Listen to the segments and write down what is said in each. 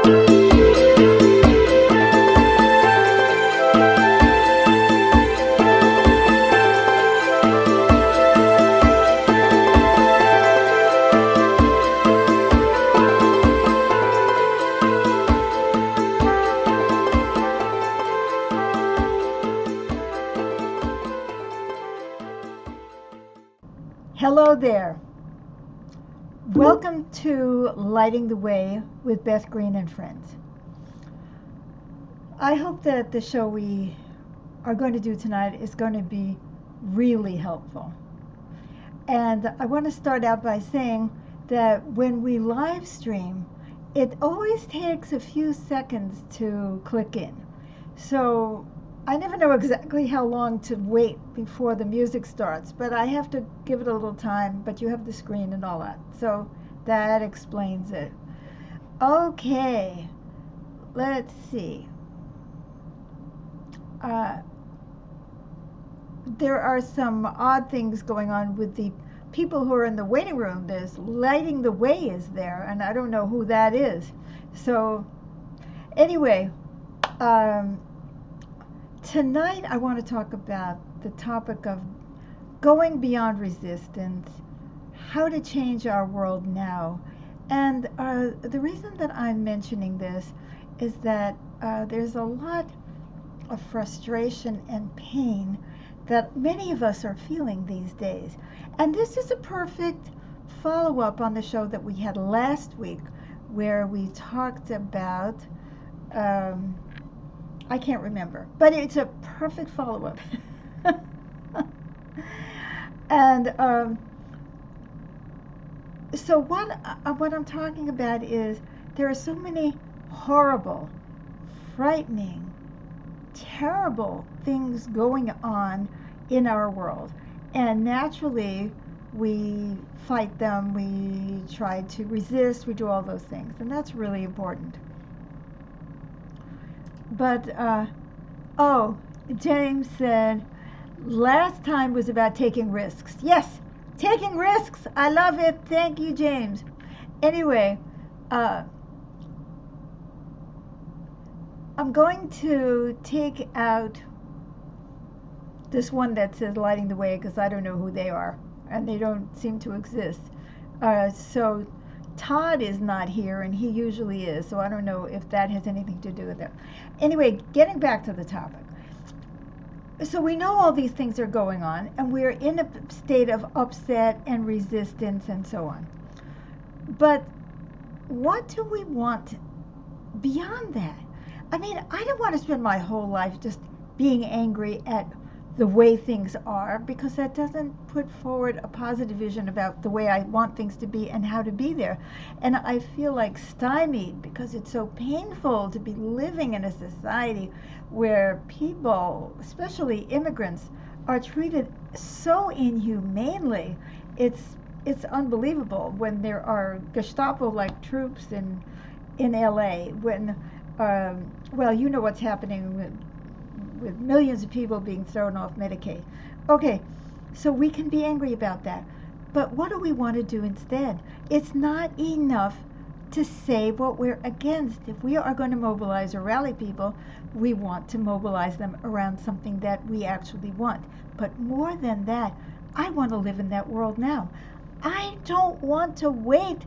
Hello there. Welcome to Lighting the Way with Beth Green and Friends. I hope that the show we are going to do tonight is going to be really helpful. And I want to start out by saying that when we live stream, it always takes a few seconds to click in. So I never know exactly how long to wait before the music starts, but I have to give it a little time, but you have the screen and all that. So that explains it. Okay, let's see. There are some odd things going on with the people who are in the waiting room. There's Lighting the Way is there, and I don't know who that is. So anyway, tonight I want to talk about the topic of going beyond resistance, how to change our world now. And the reason that I'm mentioning this is that there's a lot of frustration and pain that many of us are feeling these days. And this is a perfect follow-up on the show that we had last week where we talked about I can't remember, but it's a perfect follow-up. And so what I'm talking about is there are so many horrible, frightening, terrible things going on in our world, and naturally we fight them, we try to resist, we do all those things, and that's really important. But James said last time was about taking risks. Yes, taking risks. I love it. Thank you, James. Anyway, I'm going to take out this one that says Lighting the Way because I don't know who they are and they don't seem to exist. So Todd is not here, and he usually is, so I don't know if that has anything to do with it. Anyway, getting back to the topic. So we know all these things are going on, and we're in a state of upset and resistance and so on. But what do we want beyond that? I mean, I don't want to spend my whole life just being angry at the way things are, because that doesn't put forward a positive vision about the way I want things to be and how to be there. And I feel like stymied because it's so painful to be living in a society where people, especially immigrants, are treated so inhumanely. It's unbelievable when there are Gestapo-like troops in LA, when well, you know what's happening with millions of people being thrown off Medicaid. Okay, so we can be angry about that. But what do we want to do instead? It's not enough to say what we're against. If we are going to mobilize or rally people, we want to mobilize them around something that we actually want. But more than that, I want to live in that world now. I don't want to wait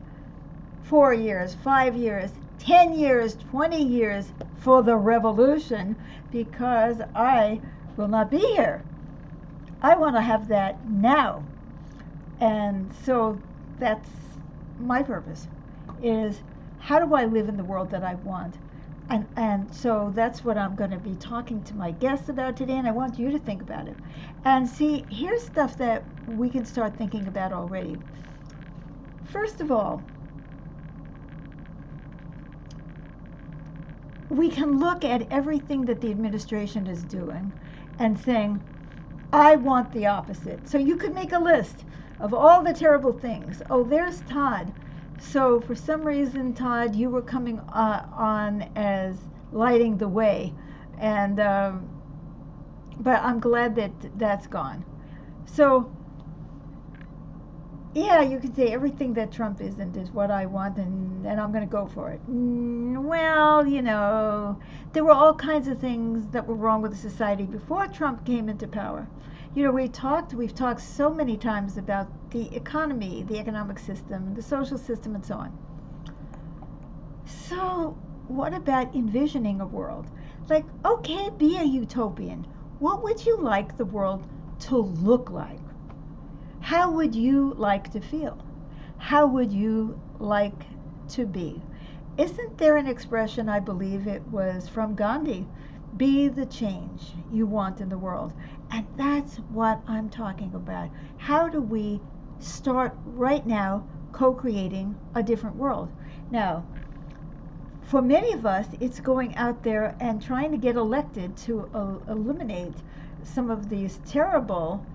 4 years, 5 years, 10 years, 20 years for the revolution, because I will not be here. I want to have that now. And so that's my purpose, is how do I live in the world that I want? And so that's what I'm going to be talking to my guests about today, and I want you to think about it. And see, here's stuff that we can start thinking about already. First of all, we can look at everything that the administration is doing and saying, I want the opposite. So you could make a list of all the terrible things. Oh, there's Todd. So for some reason, Todd, you were coming on as Lighting the Way. And but I'm glad that that's gone. So yeah, you can say everything that Trump isn't is what I want, and I'm going to go for it. Well, there were all kinds of things that were wrong with the society before Trump came into power. We've talked so many times about the economy, the economic system, the social system, and so on. So, what about envisioning a world? Like, okay, be a utopian. What would you like the world to look like? How would you like to feel? How would you like to be? Isn't there an expression, I believe it was from Gandhi, be the change you want in the world? And that's what I'm talking about. How do we start right now co creating a different world? Now, for many of us, it's going out there and trying to get elected to eliminate some of these terrible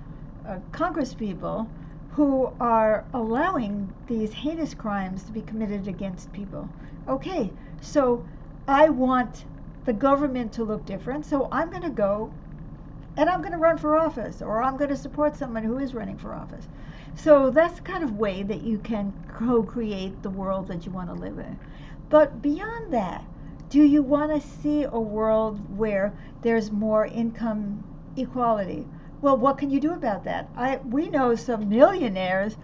congresspeople who are allowing these heinous crimes to be committed against people. Okay, so I want the government to look different, so I'm going to go and I'm going to run for office, or I'm going to support someone who is running for office. So that's the kind of way that you can co-create the world that you want to live in. But beyond that, do you want to see a world where there's more income equality? Well, what can you do about that? We know some millionaires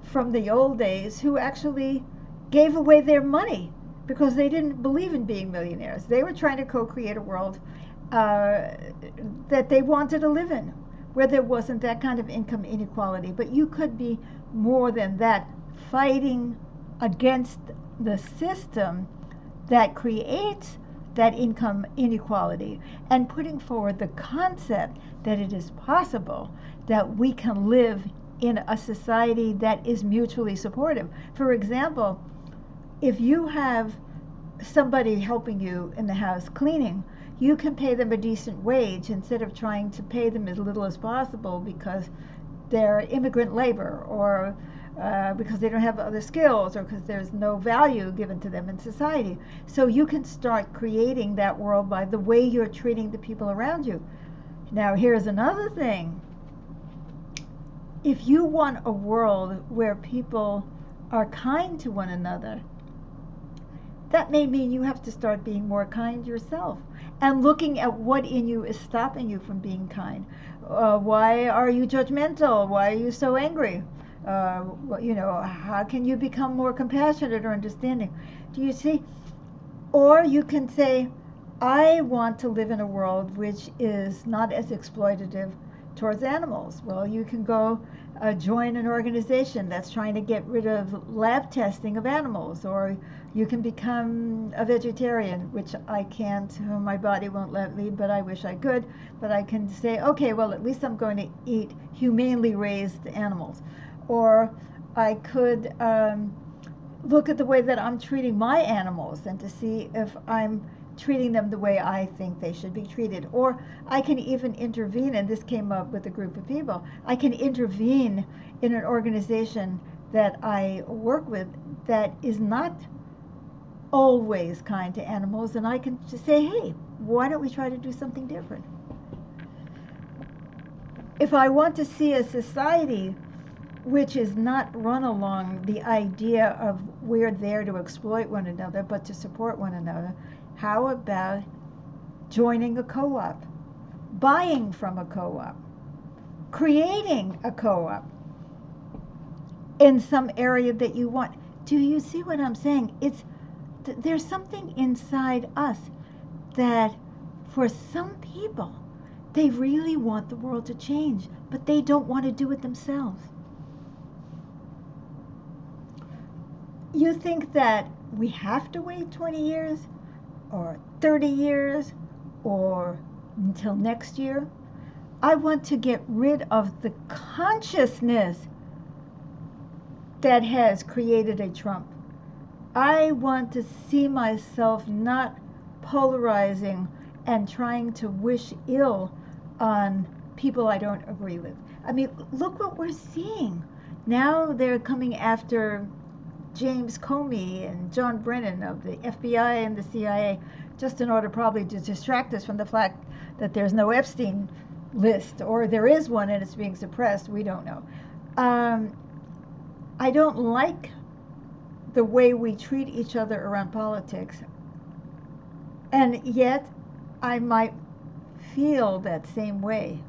from the old days who actually gave away their money because they didn't believe in being millionaires. They were trying to co-create a world that they wanted to live in, where there wasn't that kind of income inequality. But you could be more than that, fighting against the system that creates that income inequality and putting forward the concept that it is possible that we can live in a society that is mutually supportive. For example, if you have somebody helping you in the house cleaning, you can pay them a decent wage instead of trying to pay them as little as possible because they're immigrant labor, or because they don't have other skills, or because there's no value given to them in society. So you can start creating that world by the way you're treating the people around you. Now, here's another thing. If you want a world where people are kind to one another, that may mean you have to start being more kind yourself and looking at what in you is stopping you from being kind. Why are you judgmental? Why are you so angry? How can you become more compassionate or understanding? Do you see? Or you can say, I want to live in a world which is not as exploitative towards animals. Well, you can go join an organization that's trying to get rid of lab testing of animals, or you can become a vegetarian, which I can't. My body won't let me, but I wish I could. But I can say, okay, well, at least I'm going to eat humanely raised animals. Or I could look at the way that I'm treating my animals and to see if I'm treating them the way I think they should be treated. Or I can even intervene, and this came up with a group of people, I can intervene in an organization that I work with that is not always kind to animals, and I can just say, hey, why don't we try to do something different? If I want to see a society which is not run along the idea of we're there to exploit one another, but to support one another, how about joining a co-op, buying from a co-op, creating a co-op in some area that you want? Do you see what I'm saying? There's something inside us that for some people, they really want the world to change, but they don't want to do it themselves. You think that we have to wait 20 years or 30 years or until next year? I want to get rid of the consciousness that has created a Trump. I want to see myself not polarizing and trying to wish ill on people I don't agree with. I mean, look what we're seeing. Now they're coming after James Comey and John Brennan of the FBI and the CIA, just in order probably to distract us from the fact that there's no Epstein list, or there is one and it's being suppressed. We don't know. I don't like the way we treat each other around politics, and yet I might feel that same way,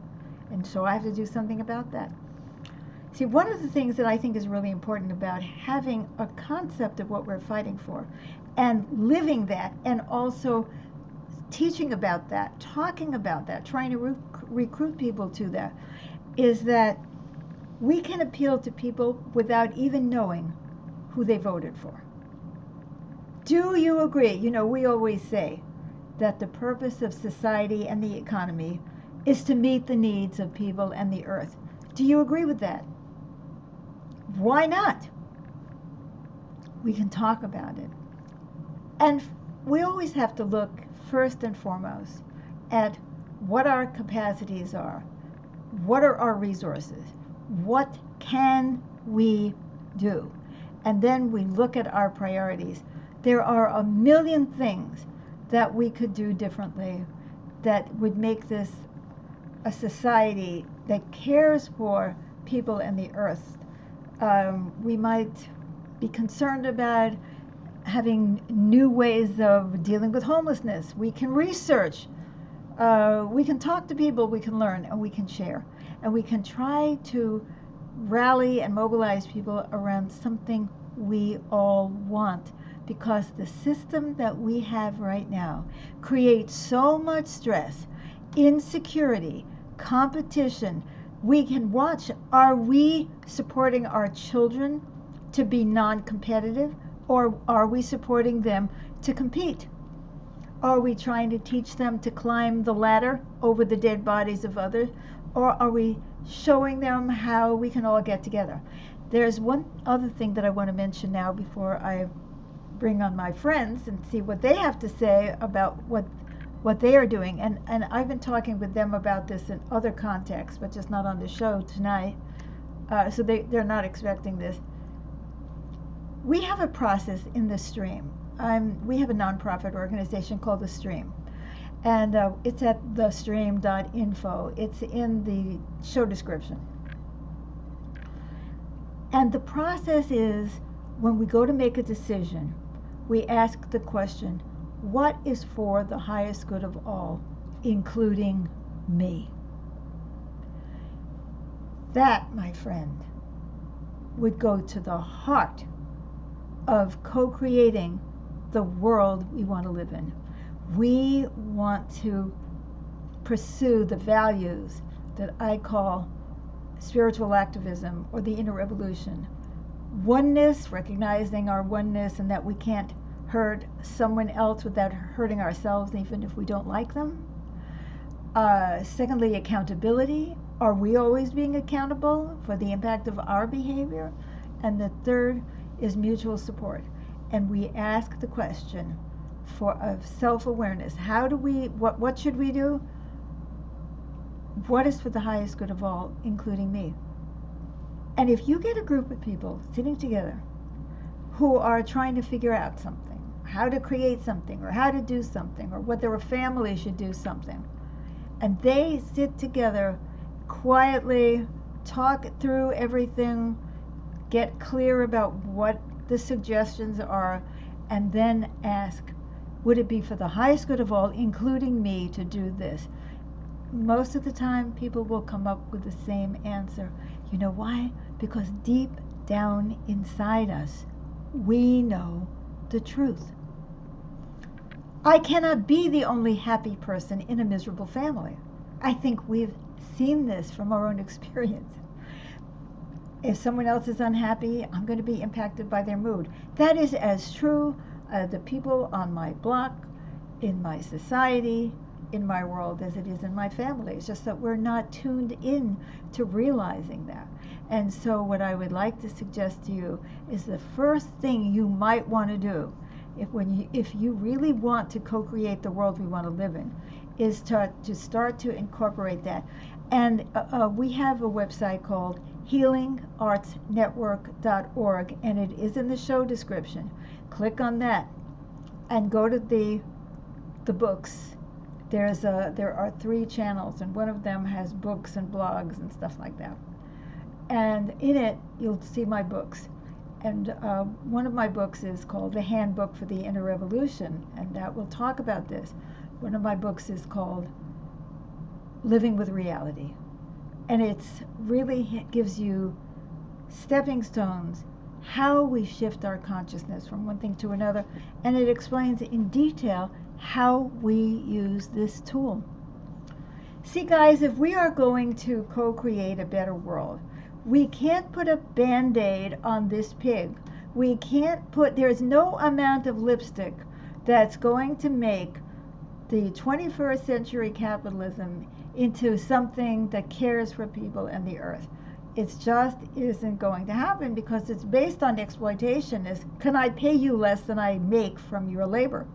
and so I have to do something about that. See, one of the things that I think is really important about having a concept of what we're fighting for and living that, and also teaching about that, talking about that, trying to recruit people to that, is that we can appeal to people without even knowing who they voted for. Do you agree? You know, we always say that the purpose of society and the economy is to meet the needs of people and the earth. Do you agree with that? Why not? We can talk about it. And we always have to look first and foremost at what our capacities are, what are our resources, what can we do, and then we look at our priorities. There are a million things that we could do differently that would make this a society that cares for people and the earth. We might be concerned about having new ways of dealing with homelessness. We can research, we can talk to people, we can learn, and we can share. And we can try to rally and mobilize people around something we all want, because the system that we have right now creates so much stress, insecurity, competition. We can watch, are we supporting our children to be non-competitive, or are we supporting them to compete? Are we trying to teach them to climb the ladder over the dead bodies of others, or are we showing them how we can all get together? There's one other thing that I want to mention now before I bring on my friends and see what they have to say about what they are doing. And I've been talking with them about this in other contexts, but just not on the show tonight. So they're not expecting this. We have a process in the Stream. We have a nonprofit organization called The Stream. And it's at thestream.info. It's in the show description. And the process is, when we go to make a decision, we ask the question, what is for the highest good of all, including me? That, my friend, would go to the heart of co-creating the world we want to live in. We want to pursue the values that I call spiritual activism, or the inner revolution. Oneness, recognizing our oneness and that we can't hurt someone else without hurting ourselves, even if we don't like them. Secondly, accountability. Are we always being accountable for the impact of our behavior? And the third is mutual support. And we ask the question of self-awareness. What should we do? What is for the highest good of all, including me? And if you get a group of people sitting together who are trying to figure out something, how to create something, or how to do something, or whether a family should do something, and they sit together quietly, talk through everything, get clear about what the suggestions are, and then ask, would it be for the highest good of all, including me, to do this? Most of the time, people will come up with the same answer. You know why? Because deep down inside us, we know the truth. I cannot be the only happy person in a miserable family. I think we've seen this from our own experience. If someone else is unhappy, I'm going to be impacted by their mood. That is as true the people on my block, in my society, in my world, as it is in my family. It's just that we're not tuned in to realizing that. And so what I would like to suggest to you is the first thing you might want to do if you really want to co-create the world we want to live in, is to start to incorporate that. And we have a website called healingartsnetwork.org, and it is in the show description. Click on that and go to the books. There are 3 channels, and one of them has books and blogs and stuff like that. And in it, you'll see my books. And one of my books is called The Handbook for the Inner Revolution, and that will talk about this. One of my books is called Living with Reality, and it's really gives you stepping stones how we shift our consciousness from one thing to another, and it explains in detail how we use this tool. See, guys, if we are going to co-create a better world, we can't put a band-aid on this pig. We can't put, there's no amount of lipstick that's going to make the 21st century capitalism into something that cares for people and the earth. It just isn't going to happen because it's based on exploitation. Is, can I pay you less than I make from your labor?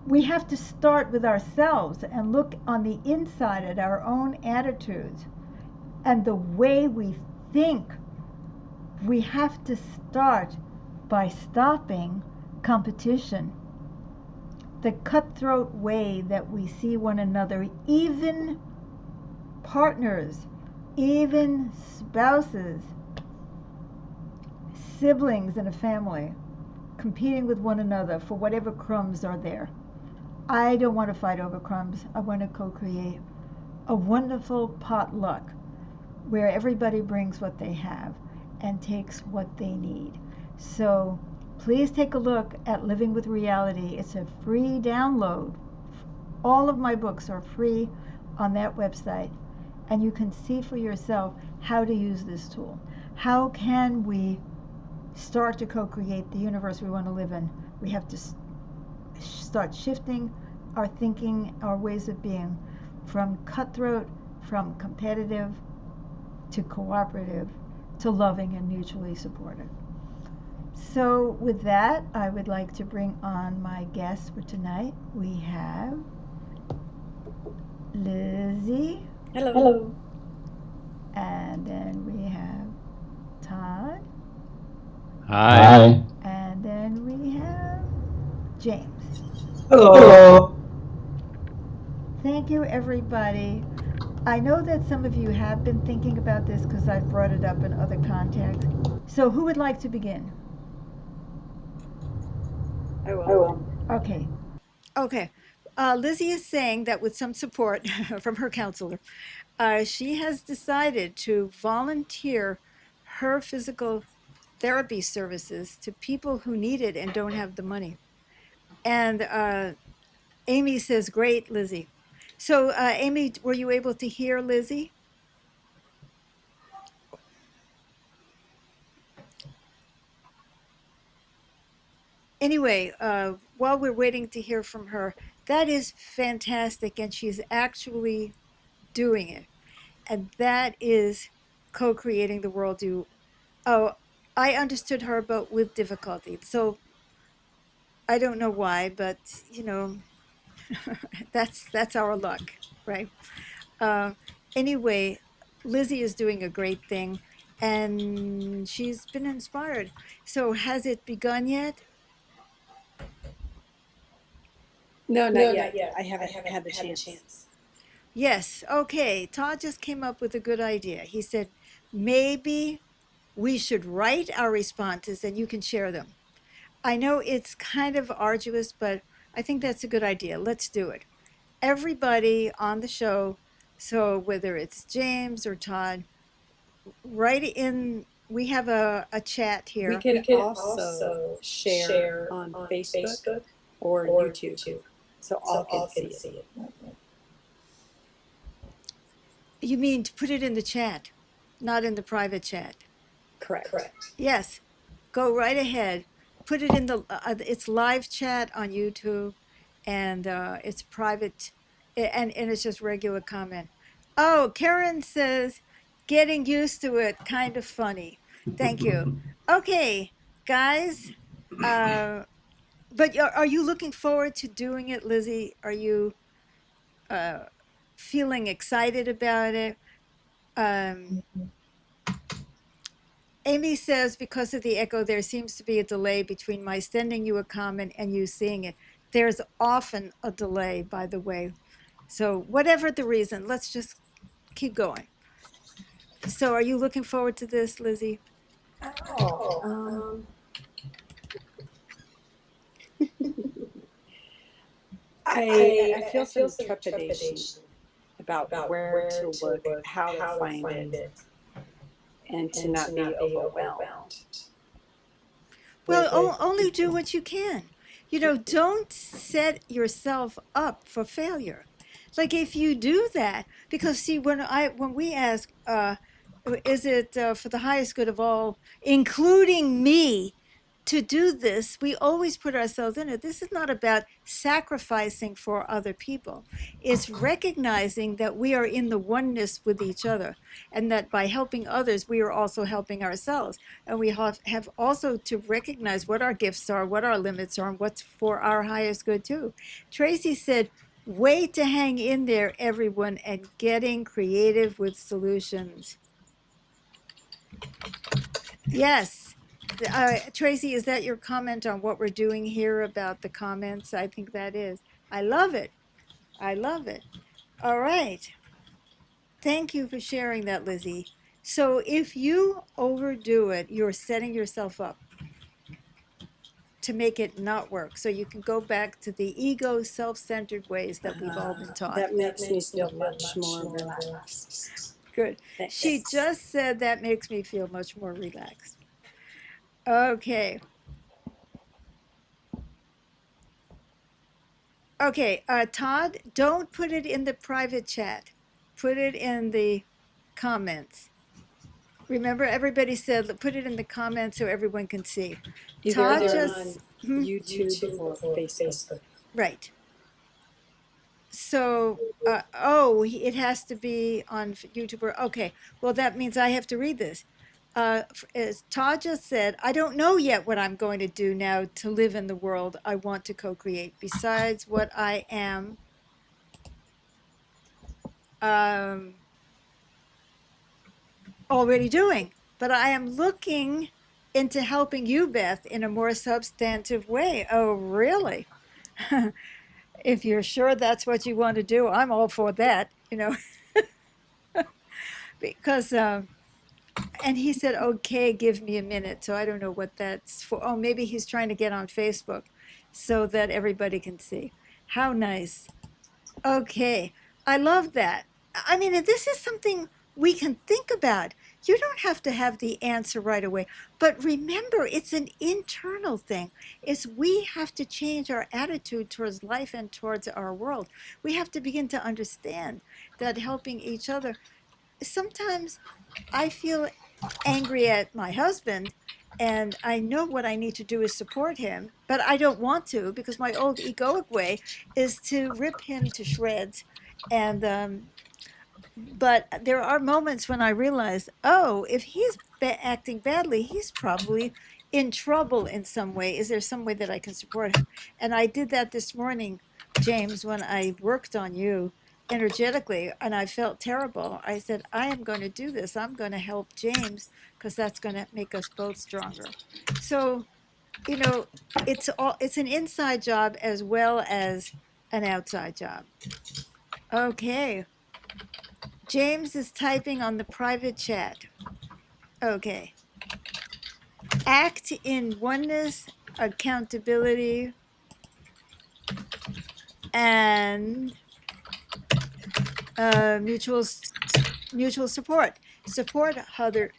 We have to start with ourselves and look on the inside at our own attitudes and the way we think. We have to start by stopping competition, the cutthroat way that we see one another, even partners, even spouses, siblings in a family, competing with one another for whatever crumbs are there. I don't want to fight over crumbs. I want to co-create a wonderful potluck where everybody brings what they have and takes what they need. So please take a look at Living with Reality. It's a free download. All of my books are free on that website, and you can see for yourself how to use this tool. How can we start to co-create the universe we want to live in? We have to start shifting our thinking, our ways of being, from cutthroat, from competitive, to cooperative, to loving and mutually supportive. So with that, I would like to bring on my guests for tonight. We have Lizzie. Hello. Hello. And then we have Todd. Hi. And then we have James. Hello. Thank you, everybody. I know that some of you have been thinking about this because I've brought it up in other contexts. So who would like to begin? I I will. will. Okay. Okay. Lizzie is saying that with some support from her counselor, she has decided to volunteer her physical therapy services to people who need it and don't have the money. And Amy says, great, Lizzie. So, Amy, were you able to hear Lizzie? Anyway, while we're waiting to hear from her, that is fantastic. And she's actually doing it. And that is co-creating the world. Oh, I understood her, but with difficulty. So I don't know why, but you know, that's our luck, right? Uh, anyway, Lizzie is doing a great thing, and she's been inspired. So has it begun yet? No, not No, yet. not yet. I haven't had the chance. Yes. Okay. Todd just came up with a good idea. He said maybe we should write our responses and you can share them. I know it's kind of arduous, but I think that's a good idea. Let's do it. Everybody on the show, so whether it's James or Todd, write in. We have a chat We here. can can also also share share on on Facebook Facebook or or YouTube, YouTube so so all can all see can it. see it. You mean to put it in the chat, not in the private chat? Correct. Correct. Yes. Go right ahead. Put it in it's live chat on YouTube, and it's private, and it's just regular comment. Oh, Karen says, getting used to it, kind of funny. Thank you. Okay, guys, but are you looking forward to doing it, Lizzie? Are you uh, feeling excited about it? Um, Amy says, because of the echo, there seems to be a delay between my sending you a comment and you seeing it. There's often a delay, by the way. So, whatever the reason, let's just keep going. So are you looking forward to this, Lizzie? Oh, I feel some trepidation about where to look, how to find it, and to not be overwhelmed Well, with it. only do what you can. You know, don't set yourself up for failure. Like if you do that, because see, when we ask, is it for the highest good of all, including me, to do this, we always put ourselves in it. This is not about sacrificing for other people. It's recognizing that we are in the oneness with each other, and that by helping others, we are also helping ourselves. And we have also to recognize what our gifts are, what our limits are, and what's for our highest good too. Tracy said, "Wait to hang in there, everyone, and getting creative with solutions." Yes. Tracy, is that your comment on what we're doing here about the comments? I think that is. I love it. I love it. All right. Thank you for sharing that, Lizzie. So if you overdo it, you're setting yourself up to make it not work. So you can go back to the ego, self-centered ways that we've all been taught. That makes me feel much more relaxed. Good. She Thanks. just said that makes me feel much more relaxed. Okay. Okay, Todd, don't put it in the private chat. Put it in the comments. Remember, everybody said put it in the comments so everyone can see. Either Todd on just YouTube or Facebook. right. So, it has to be on YouTube. Okay, well that means I have to read this. As Todd just said, I don't know yet what I'm going to do now to live in the world I want to co-create. Besides what I am already doing, but I am looking into helping you, Beth, in a more substantive way. Oh, really? If you're sure that's what you want to do, I'm all for that, because, and he said, okay, give me a minute. So I don't know what that's for. Oh, maybe he's trying to get on Facebook so that everybody can see. How nice. Okay, I love that. I mean, and this is something we can think about. You don't have to have the answer right away, but remember, it's an internal thing. It's we have to change our attitude towards life and towards our world. We have to begin to understand that helping each other. Sometimes I feel angry at my husband, and I know what I need to do is support him, but I don't want to because my old egoic way is to rip him to shreds. And but there are moments when I realize, oh, if he's acting badly, he's probably in trouble in some way. Is there some way that I can support him? And I did that this morning, James, when I worked on you energetically and I felt terrible. I said, I am going to do this. I'm going to help James because that's going to make us both stronger. So, it's an inside job as well as an outside job. Okay. James is typing on the private chat. Okay. Act in oneness, accountability, and mutual support. Support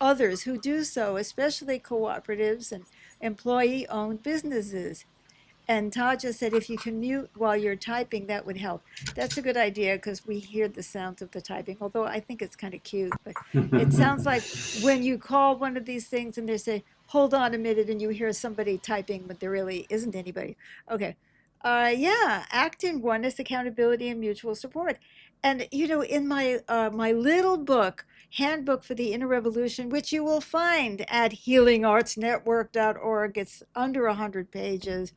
others who do so, especially cooperatives and employee-owned businesses. And Todd just said, if you can mute while you're typing, that would help. That's a good idea because we hear the sounds of the typing, although I think it's kind of cute. But it sounds like when you call one of these things and they say, hold on a minute, and you hear somebody typing, but there really isn't anybody. Okay. Yeah, act in oneness, accountability, and mutual support. And, in my my little book, Handbook for the Inner Revolution, which you will find at healingartsnetwork.org, it's under 100 pages.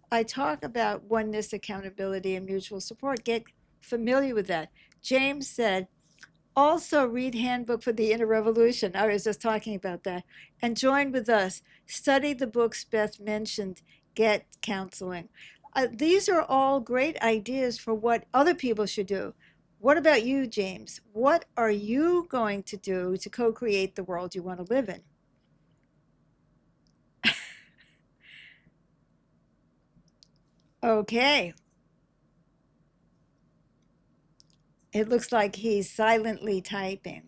I talk about oneness, accountability, and mutual support. Get familiar with that. James said, also read Handbook for the Inner Revolution. I was just talking about that. And join with us. Study the books Beth mentioned. Get counseling. These are all great ideas for what other people should do. What about you, James? What are you going to do to co-create the world you want to live in? Okay. It looks like he's silently typing.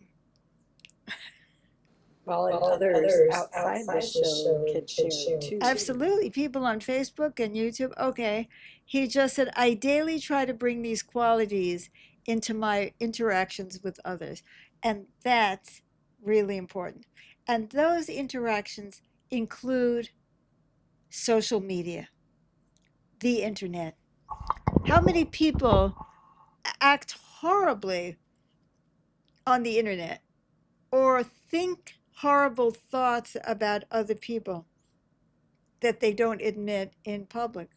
Well, and others outside the show could share too. Absolutely. People on Facebook and YouTube. Okay. He just said, I daily try to bring these qualities into my interactions with others. And that's really important. And those interactions include social media, the internet. How many people act horribly on the internet or think horrible thoughts about other people that they don't admit in public?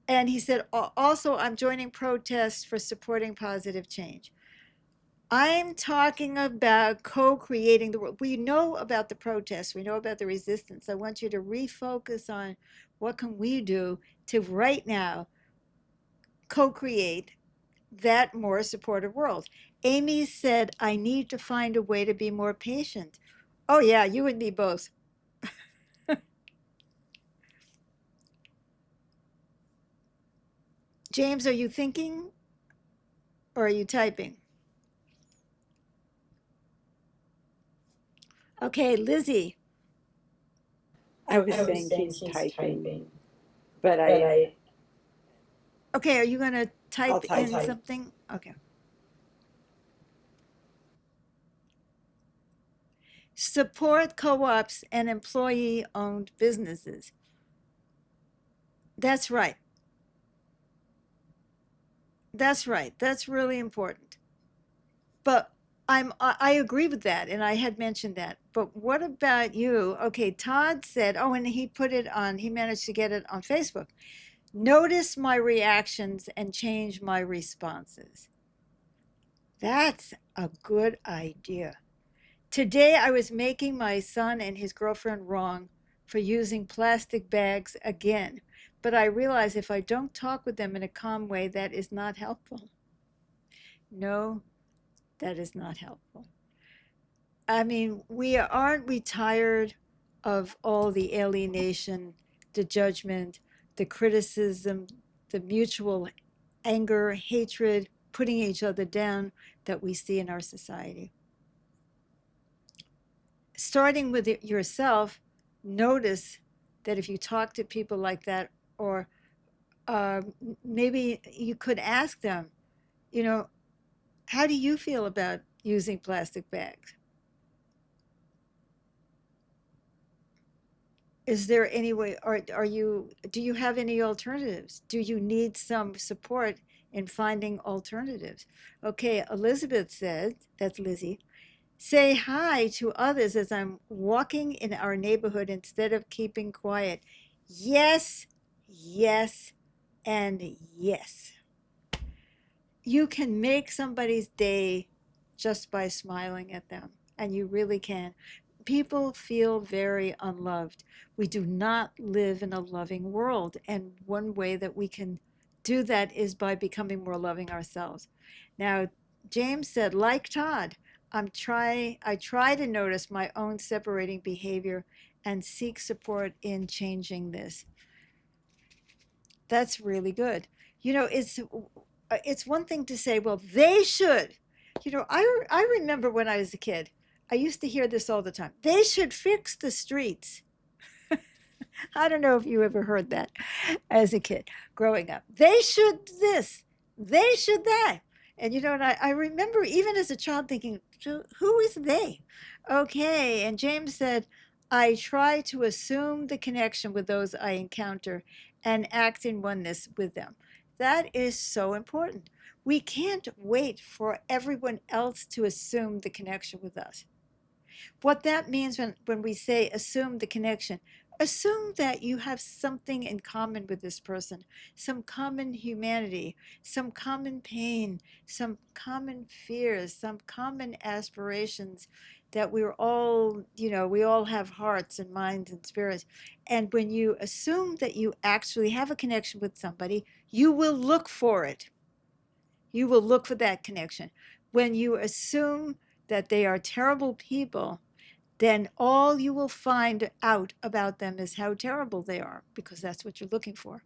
And he said, also, I'm joining protests for supporting positive change. I'm talking about co-creating the world. We know about the protests. We know about the resistance. I want you to refocus on what can we do to right now co-create that more supportive world. Amy said, I need to find a way to be more patient. Oh yeah, you and me both. James, are you thinking or are you typing? Okay, Lizzie. I was saying he's typing, but I Okay, are you going to type type. in something? Okay. Support co-ops and employee-owned businesses. That's right. That's right. That's really important. But I agree with that, and I had mentioned that. But what about you? Okay, Todd said, oh, and he put it on, he managed to get it on Facebook. Notice my reactions and change my responses. That's a good idea. Today I was making my son and his girlfriend wrong for using plastic bags again, but I realize if I don't talk with them in a calm way, that is not helpful. No, that is not helpful. I mean, aren't we tired of all the alienation, the judgment, the criticism, the mutual anger, hatred, putting each other down that we see in our society? Starting with yourself, notice that if you talk to people like that, or maybe you could ask them, you know, how do you feel about using plastic bags? Is there any way, do you have any alternatives? Do you need some support in finding alternatives? Okay, Elizabeth said, that's Lizzie, say hi to others as I'm walking in our neighborhood instead of keeping quiet. Yes, yes, and yes. You can make somebody's day just by smiling at them, and you really can. People feel very unloved. We do not live in a loving world, and one way that we can do that is by becoming more loving ourselves. Now, James said, like Todd, I try to notice my own separating behavior and seek support in changing this. That's really good. You know, it's one thing to say, well, they should. You know, I remember when I was a kid, I used to hear this all the time. They should fix the streets. I don't know if you ever heard that as a kid growing up. They should this, they should that. And you know, and I remember even as a child thinking, who is they? Okay. And James said, I try to assume the connection with those I encounter and act in oneness with them. That is so important. We can't wait for everyone else to assume the connection with us. What that means when we say assume the connection, assume that you have something in common with this person, some common humanity, some common pain, some common fears, some common aspirations, that we're all, you know, we all have hearts and minds and spirits. And when you assume that you actually have a connection with somebody, you will look for it. You will look for that connection. When you assume that they are terrible people, then all you will find out about them is how terrible they are, because that's what you're looking for.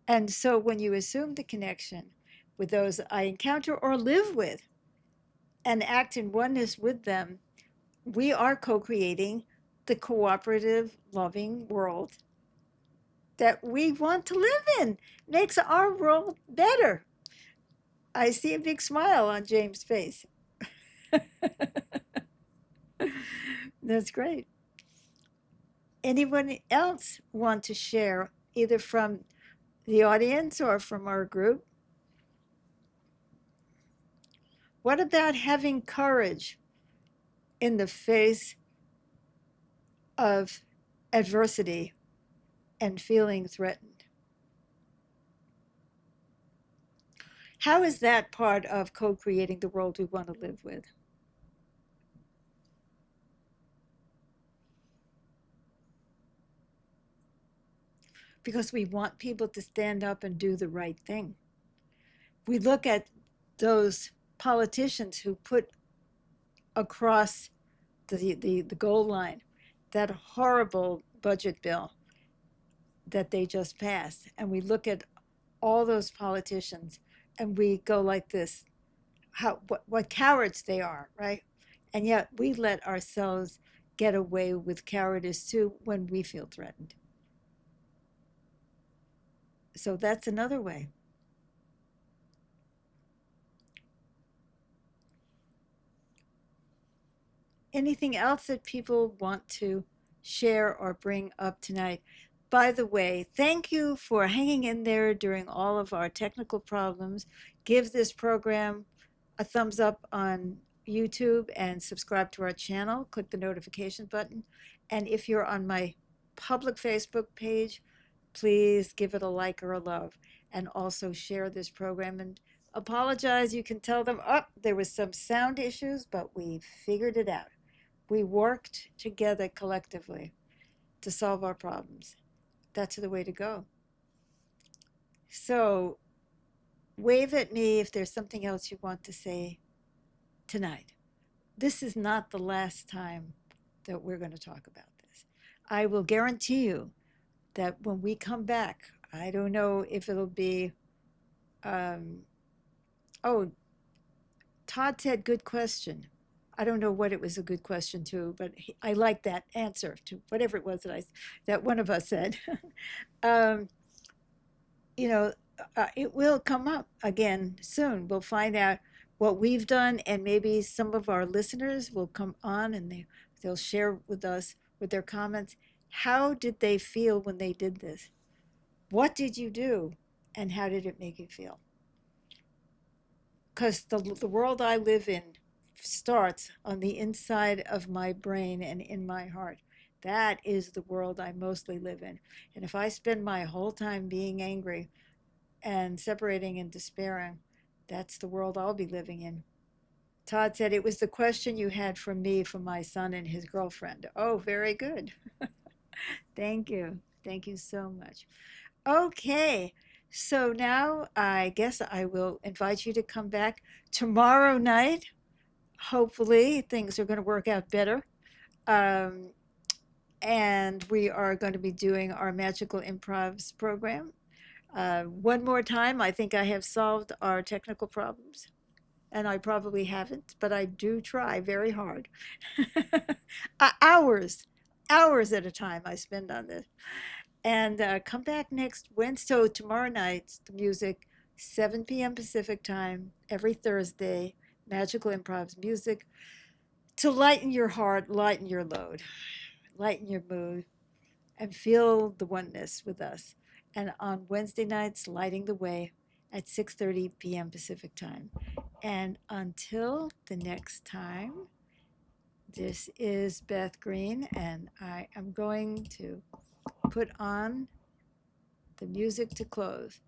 And so when you assume the connection with those I encounter or live with and act in oneness with them, we are co-creating the cooperative, loving world that we want to live in. Makes our world better. I see a big smile on James' face. That's great. Anyone else want to share, either from the audience or from our group? What about having courage in the face of adversity and feeling threatened? How is that part of co-creating the world we want to live with? Because we want people to stand up and do the right thing. We look at those politicians who put across the goal line that horrible budget bill that they just passed, and we look at all those politicians and we go like this, what cowards they are, right? And yet we let ourselves get away with cowardice too when we feel threatened. So that's another way. Anything else that people want to share or bring up tonight? By the way, thank you for hanging in there during all of our technical problems. Give this program a thumbs up on YouTube and subscribe to our channel. Click the notification button. And if you're on my public Facebook page, please give it a like or a love, and also share this program. And apologize, you can tell them, oh, there was some sound issues, but we figured it out. We worked together collectively to solve our problems. That's the way to go. So wave at me if there's something else you want to say tonight. This is not the last time that we're going to talk about this. I will guarantee you that when we come back, I don't know if it'll be, oh, Todd said, good question. I don't know what it was a good question to, but I like that answer to whatever it was that one of us said. It will come up again soon. We'll find out what we've done, and maybe some of our listeners will come on and they'll share with us with their comments. How did they feel when they did this? What did you do, and how did it make you feel? Because the world I live in starts on the inside of my brain and in my heart. That is the world I mostly live in. And if I spend my whole time being angry and separating and despairing, that's the world I'll be living in. Todd said, it was the question you had from me from my son and his girlfriend. Oh, very good. Thank you. Thank you so much. Okay. So now I guess I will invite you to come back tomorrow night. Hopefully things are going to work out better. And we are going to be doing our Magical Improvs program. One more time, I think I have solved our technical problems. And I probably haven't, but I do try very hard. Hours at a time I spend on this. And come back next Wednesday. So tomorrow night, the music, 7 p.m. Pacific time, every Thursday, Magical Improvs music to lighten your heart, lighten your load, lighten your mood, and feel the oneness with us. And on Wednesday nights, lighting the way at 6:30 p.m. Pacific time. And until the next time, this is Beth Green, and I am going to put on the music to close.